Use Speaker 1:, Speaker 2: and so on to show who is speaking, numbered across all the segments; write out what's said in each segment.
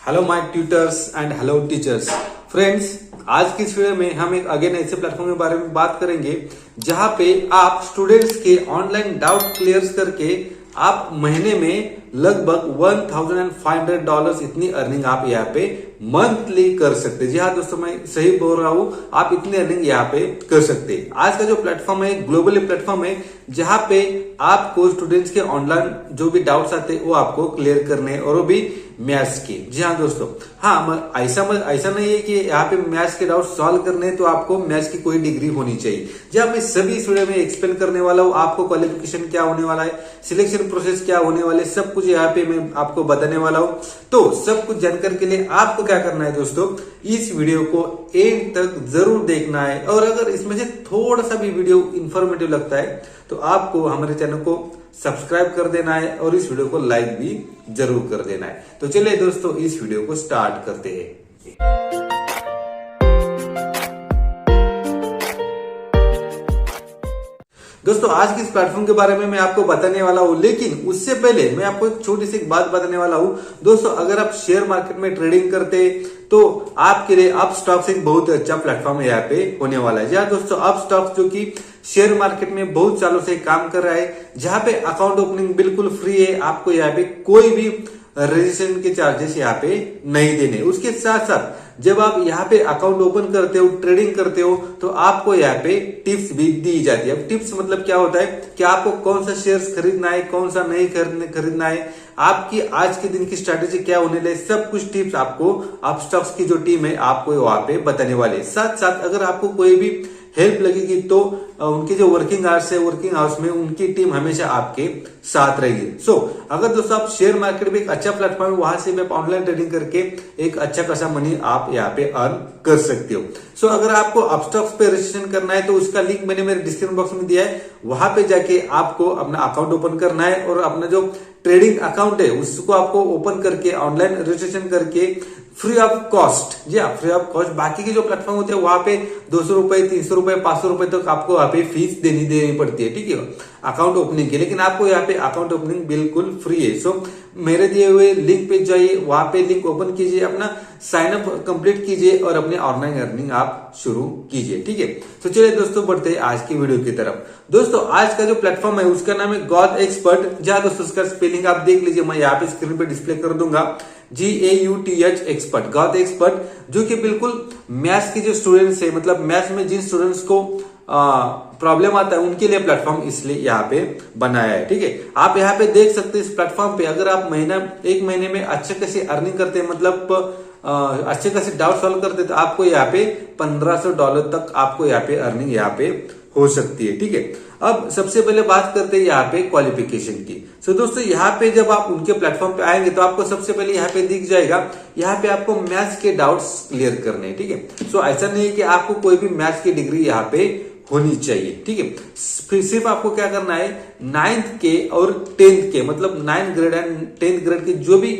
Speaker 1: Hello my tutors and hello teachers friends, आज की इस वीडियो में हम एक अगेन ऐसे प्लेटफॉर्म के बारे में बात करेंगे जहां पे आप स्टूडेंट्स के ऑनलाइन डाउट क्लियर करके आप महीने में लगभग $1,500 इतनी अर्निंग आप यहाँ पे मंथली कर सकते हैं। जी हाँ दोस्तों, मैं सही बोल रहा हूँ, आप इतनी अर्निंग यहाँ पे कर सकते हैं। आज का जो प्लेटफॉर्म है ग्लोबली प्लेटफॉर्म है जहां पे आपको स्टूडेंट्स के ऑनलाइन जो भी डाउट्स आते हैं वो आपको क्लियर करने हैं, और वो भी मैथ्स के। जी हाँ दोस्तों, हाँ ऐसा नहीं है कि यहाँ पे मैथ्स के डाउट सॉल्व करने हैं तो आपको मैथ्स की कोई डिग्री होनी चाहिए। जी मैं सभी इस वीडियो में एक्सप्लेन करने वाला हूँ, आपको क्वालिफिकेशन क्या होने वाला है, सिलेक्शन प्रोसेस क्या होने वाले, सब कुछ यहाँ पे मैं आपको बताने वाला हूँ। तो सब कुछ जानकारी के लिए आपको क्या करना है दोस्तों, इस वीडियो को एंड तक जरूर देखना है, और अगर इसमें से थोड़ा सा भी वीडियो इंफॉर्मेटिव लगता है तो आपको हमारे चैनल को सब्सक्राइब कर देना है और इस वीडियो को लाइक भी जरूर कर देना है। तो चलिए दोस्तों, इस वीडियो को स्टार्ट करते हैं। दोस्तों, आज की इस प्लेटफॉर्म के बारे में मैं आपको बताने वाला हूं, लेकिन उससे पहले मैं आपको एक छोटी सी बात बताने वाला हूं। दोस्तों, अगर आप शेयर मार्केट में ट्रेडिंग करते तो आपके लिए अप स्टॉक्स एक बहुत अच्छा प्लेटफॉर्म यहाँ पे होने वाला है। जी हाँ दोस्तों, अप स्टॉक्स जो कि शेयर मार्केट में बहुत सालों से काम कर रहा है, जहां पे अकाउंट ओपनिंग बिल्कुल फ्री है, आपको यहाँ पे कोई भी रजिस्ट्रेशन के चार्जेस यहाँ पे नहीं देने। उसके साथ साथ जब आप यहाँ पे अकाउंट ओपन करते हो, ट्रेडिंग करते हो, तो आपको यहाँ पे टिप्स भी दी जाती है। अब टिप्स मतलब क्या होता है कि आपको कौन सा शेयर्स खरीदना है, कौन सा नहीं खरीदना है, आपकी आज के दिन की स्ट्रैटेजी क्या होने लगे, सब कुछ टिप्स आपको अपस्टॉक्स की जो टीम है आपको वहां पे बताने वाले। साथ साथ अगर आपको कोई भी हेल्प लगेगी तो उनके जो वर्किंग आवर्स है, वर्किंग आवर्स में उनकी टीम हमेशा आपके साथ रहेगी। अगर दोस्तों आप शेयर मार्केट में एक अच्छा प्लेटफॉर्म है, वहां से भी आप ऑनलाइन ट्रेडिंग करके एक अच्छा खासा मनी आप यहाँ पे अर्न कर सकते हो। अगर आपको अपस्टॉक्स पे रजिस्ट्रेशन करना है तो उसका लिंक मैंने मेरे डिस्क्रिप्शन बॉक्स में दिया है, वहां पे जाके आपको अपना अकाउंट ओपन करना है और अपना जो ट्रेडिंग अकाउंट है उसको आपको ओपन करके ऑनलाइन रजिस्ट्रेशन करके फ्री ऑफ कॉस्ट, जी हाँ फ्री ऑफ कॉस्ट, बाकी के जो प्लेटफॉर्म होते हैं वहां पे 200 रुपए, 300 रुपए, 500 रुपए तक आपको वहां पे फीस देनी पड़ती है, ठीक है, अकाउंट ओपनिंग के। लेकिन आपको यहाँ पे अकाउंट ओपनिंग बिल्कुल फ्री है। मेरे दिए हुए लिंक पे जाइए, वहां पे लिंक ओपन कीजिए, अपना साइन अप कंप्लीट कीजिए और अपने ऑनलाइन अर्निंग आप शुरू कीजिए, ठीक है। तो चलिए दोस्तों, बढ़ते हैं आज की वीडियो की तरफ। दोस्तों, आज का जो प्लेटफॉर्म है उसका नाम है GauthExpert। जहां दोस्तों उसका स्पेलिंग आप देख लीजिए, मैं यहाँ पे स्क्रीन पे डिस्प्ले कर दूंगा, GAUTH एक्सपर्ट, GauthExpert, जो कि बिल्कुल मैथ्स के जो स्टूडेंट्स है, मतलब मैथ्स में जिन स्टूडेंट्स को प्रॉब्लम आता है उनके लिए प्लेटफॉर्म इसलिए यहाँ पे बनाया है, ठीक है। आप यहाँ पे देख सकते हैं इस प्लेटफॉर्म पे अगर आप एक महीने में अच्छे खासी अर्निंग करते हैं, मतलब अच्छे खासे डाउट सॉल्व करते हैं, तो आपको यहाँ पे $1500 तक आपको यहाँ पे अर्निंग यहाँ पे हो सकती है, ठीक है। अब सबसे पहले बात करते हैं यहाँ पे क्वालिफिकेशन की। दोस्तों, यहाँ पे जब आप उनके प्लेटफॉर्म पे आएंगे तो आपको सबसे पहले यहाँ पे दिख जाएगा, यहाँ पे आपको मैथ्स के डाउट्स क्लियर करने हैं, ठीक है। ऐसा नहीं है कि आपको कोई भी मैथ्स की डिग्री यहाँ पे होनी चाहिए, ठीक है। सिर्फ आपको क्या करना है, 9th के और 10th के, मतलब 9th grade and 10th grade के जो भी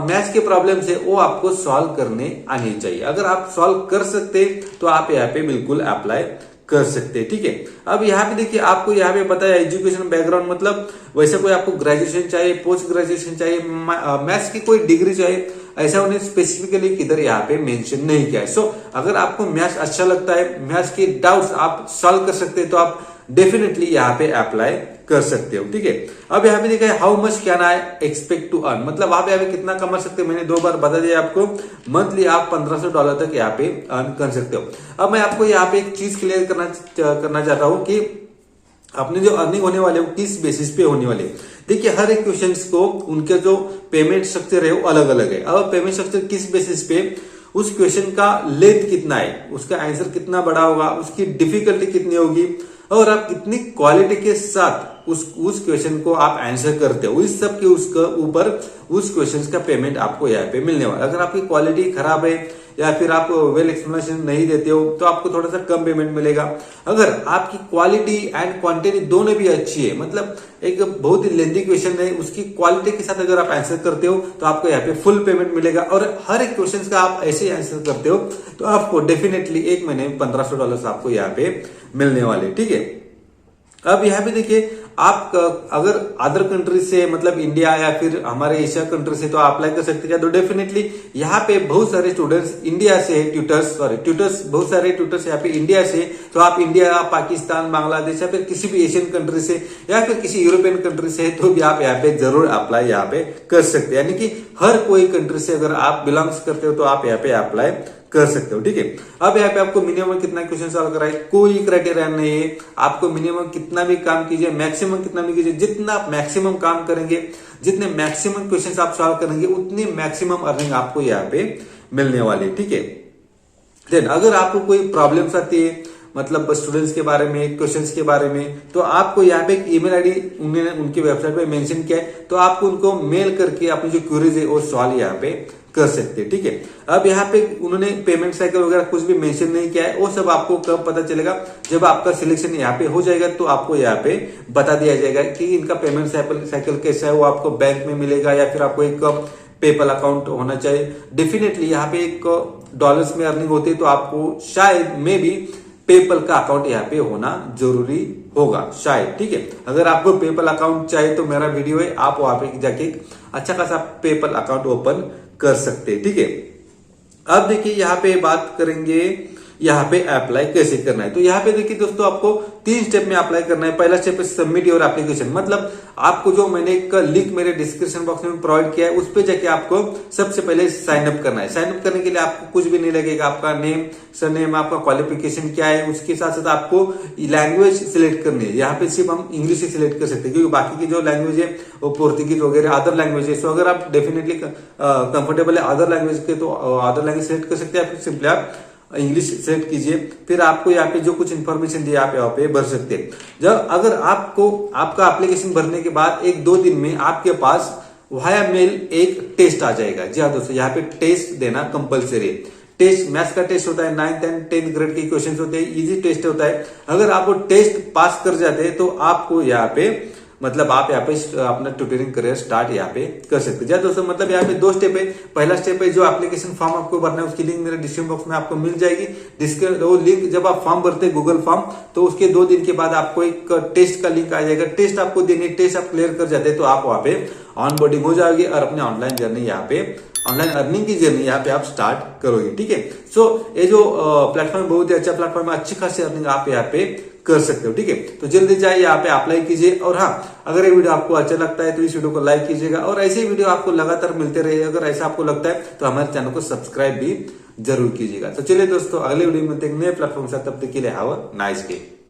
Speaker 1: मैथ्स के प्रॉब्लम्स है वो आपको सॉल्व करने आनी चाहिए। अगर आप सॉल्व कर सकते तो आप यहाँ पे बिल्कुल अप्लाई कर सकते हैं, ठीक है। अब यहाँ पे देखिए, आपको यहाँ पे बताया एजुकेशन बैकग्राउंड, मतलब वैसे कोई आपको ग्रेजुएशन चाहिए, पोस्ट ग्रेजुएशन चाहिए, मैथ्स की कोई डिग्री चाहिए, ऐसा उन्हें स्पेसिफिकली किधर यहाँ पे मेंशन नहीं किया है। अगर आपको मैथ्स अच्छा लगता है, मैथ्स के डाउट्स आप सॉल्व कर सकते हैं, तो आप डेफिनेटली यहाँ पे अप्लाई कर सकते हो, ठीक है। अब यहाँ पे देखा है how much can I expect to earn, मतलब आप यहाँ पे कितना कमा सकते हो, मैंने 2 बार बता दिया आपको। मंथली आप $1500 तक यहाँ पे अर्न कर सकते हो। अब मैं आपको यहाँ पे एक चीज क्लियर करना चाहता हूँ कि अपने जो अर्निंग होने वाले वो किस बेसिस पे होने वाले। देखिए, हर एक क्वेश्चन को उनके जो पेमेंट स्ट्रक्चर है वो अलग अलग है। अब पेमेंट स्ट्रक्चर किस बेसिस पे, उस क्वेश्चन का लेंथ कितना है, उसका आंसर कितना बड़ा होगा, उसकी डिफिकल्टी कितनी होगी, और आप कितनी क्वालिटी के साथ उस क्वेश्चन को आप आंसर करते हो, इस सब के उसका ऊपर उस क्वेश्चन का पेमेंट आपको यहाँ पे मिलने वाला। अगर आपकी क्वालिटी खराब है या फिर आप वेल एक्सप्लेनेशन नहीं देते हो तो आपको थोड़ा सा कम पेमेंट मिलेगा। अगर आपकी क्वालिटी एंड क्वांटिटी दोनों भी अच्छी है, मतलब एक बहुत ही लेंथी क्वेश्चन है, उसकी क्वालिटी के साथ अगर आप आंसर करते हो तो आपको यहाँ पे फुल पेमेंट मिलेगा, और हर एक क्वेश्चन का आप ऐसे आंसर करते हो तो आपको डेफिनेटली एक महीने में $1500 आपको यहाँ पे मिलने वाले, ठीक है। अब यहाँ पे देखिए, आप अगर अदर कंट्री से मतलब इंडिया या फिर हमारे एशिया कंट्री से तो आप अप्लाई कर सकते हैं। तो डेफिनेटली यहाँ पे बहुत सारे स्टूडेंट्स इंडिया से ट्यूटर्स बहुत सारे ट्यूटर्स यहाँ पे इंडिया से, तो आप इंडिया, पाकिस्तान, बांग्लादेश या फिर किसी भी एशियन कंट्री से या फिर किसी यूरोपियन कंट्री से तो भी आप यहाँ पे जरूर अप्लाई यहाँ पे कर सकते हैं। यानी कि हर कोई कंट्री से अगर आप बिलोंग्स करते हो तो आप यहाँ पे अप्लाई कर सकते हो। ठीक है, अब यहाँ पे आपको मिनिमम कितना क्वेश्चन सॉल्व कराए कोई क्राइटेरिया नहीं है। आपको मिनिमम कितना भी काम कीजिए, मैक्सिमम कितना भी कीजिए, जितना आप मैक्सिमम काम करेंगे, जितने मैक्सिमम क्वेश्चन आप सॉल्व करेंगे उतनी मैक्सिमम अर्निंग आपको यहाँ पे मिलने वाली है। ठीक है, देन अगर आपको कोई प्रॉब्लम्स आती है मतलब स्टूडेंट्स के बारे में, क्वेश्चंस के बारे में, तो आपको यहाँ पे एक ईमेल आईडी उन्होंने उनकी वेबसाइट पे मेंशन किया है, तो आपको उनको मेल करके अपनी जो क्वेरीज है वो सवाल यहाँ पे कर सकते हैं। ठीक है, अब यहाँ पे उन्होंने पेमेंट साइकिल वगैरह कुछ भी मेंशन नहीं किया है, वो सब आपको कब पता चलेगा, जब आपका सिलेक्शन यहाँ पे हो जाएगा तो आपको यहाँ पे बता दिया जाएगा कि इनका पेमेंट साइकिल कैसा है। वो आपको बैंक में मिलेगा या फिर आपको एक पेपल अकाउंट होना चाहिए। डेफिनेटली यहाँ पे एक डॉलर्स में अर्निंग होती है तो आपको शायद मे भी पेपल का अकाउंट यहाँ पे होना जरूरी होगा शायद। ठीक है, अगर आपको पेपल अकाउंट चाहिए तो मेरा वीडियो है, आप वहां पे जाके अच्छा खासा पेपल अकाउंट ओपन कर सकते हैं। ठीक है, अब देखिए यहाँ पे बात करेंगे यहाँ पे अप्लाई कैसे करना है। तो यहाँ पे देखिए दोस्तों, आपको 3 स्टेप में अप्लाई करना है। पहला स्टेप है सबमिट योर एप्लीकेशन, मतलब आपको जो मैंने एक लिंक मेरे डिस्क्रिप्शन बॉक्स में प्रोवाइड किया है उस पे जाके आपको सबसे पहले साइन अप करना है। साइन अप करने के लिए आपको कुछ भी नहीं लगेगा, आपका नेम, सरनेम, आपका क्वालिफिकेशन क्या है, उसके साथ साथ आपको लैंग्वेज सिलेक्ट करनी है। यहाँ पे सिर्फ हम इंग्लिश ही सिलेक्ट कर सकते हैं क्योंकि बाकी की जो लैंग्वेज है वो पोर्तुगीज वगैरह अदर लैंग्वेज है। सो अगर आप डेफिनेटली कंफर्टेबल है अदर लैंग्वेज के तो अदर लैंग्वेज सिलेक्ट कर सकते हैं, फिर सिंपली आप इंग्लिश सेलेक्ट कीजिए। फिर आपको यहाँ पे जो कुछ इन्फॉर्मेशन दी आप यहाँ पे भर सकते हैं। जब अगर आपको आपका एप्लीकेशन भरने के बाद 1-2 दिन में आपके पास वाया मेल एक टेस्ट आ जाएगा। जी हाँ दोस्तों, यहाँ पे टेस्ट देना कंपलसरी है। टेस्ट मैथ्स का टेस्ट होता है, 9th and 10th ग्रेड के क्वेश्चन होते हैं, इजी टेस्ट होता है। अगर आप वो टेस्ट पास कर जाते हैं तो आपको यहाँ पे मतलब आप यहाँ पे अपना ट्यूटरिंग करियर स्टार्ट यहाँ पे कर सकते हैं। दोस्तों मतलब यहाँ पे 2 स्टेप है। पहला स्टेप है जो एप्लीकेशन फॉर्म आपको भरना है, उसकी लिंक मेरे डिस्क्रिप्शन बॉक्स में आपको मिल जाएगी। वो लिंक जब आप फॉर्म भरते हैं गूगल फॉर्म, तो उसके 2 दिन के बाद आपको एक टेस्ट का लिंक आ जाएगा। टेस्ट आपको देनी, टेस्ट आप क्लियर कर जाते हैं तो आप वहां पे ऑन बोर्डिंग हो जाओगे और अपने ऑनलाइन जर्नी यहाँ पे, ऑनलाइन अर्निंग की जर्नी यहाँ पे आप स्टार्ट करोगे। ठीक है, सो ये जो प्लेटफॉर्म बहुत ही अच्छा प्लेटफॉर्म है, अच्छी खासी अर्निंग आप यहाँ पे कर सकते हो। ठीक है, तो जल्दी जाइए यहाँ पे अप्लाई कीजिए। और हाँ, अगर ये वीडियो आपको अच्छा लगता है तो इस वीडियो को लाइक कीजिएगा और ऐसे ही वीडियो आपको लगातार मिलते रहे। अगर ऐसा आपको लगता है तो हमारे चैनल को सब्सक्राइब भी जरूर कीजिएगा। तो चलिए दोस्तों, अगले वीडियो में मिलते हैं नए प्लेटफॉर्म से, तब तक के लिए हैव अ नाइस डे।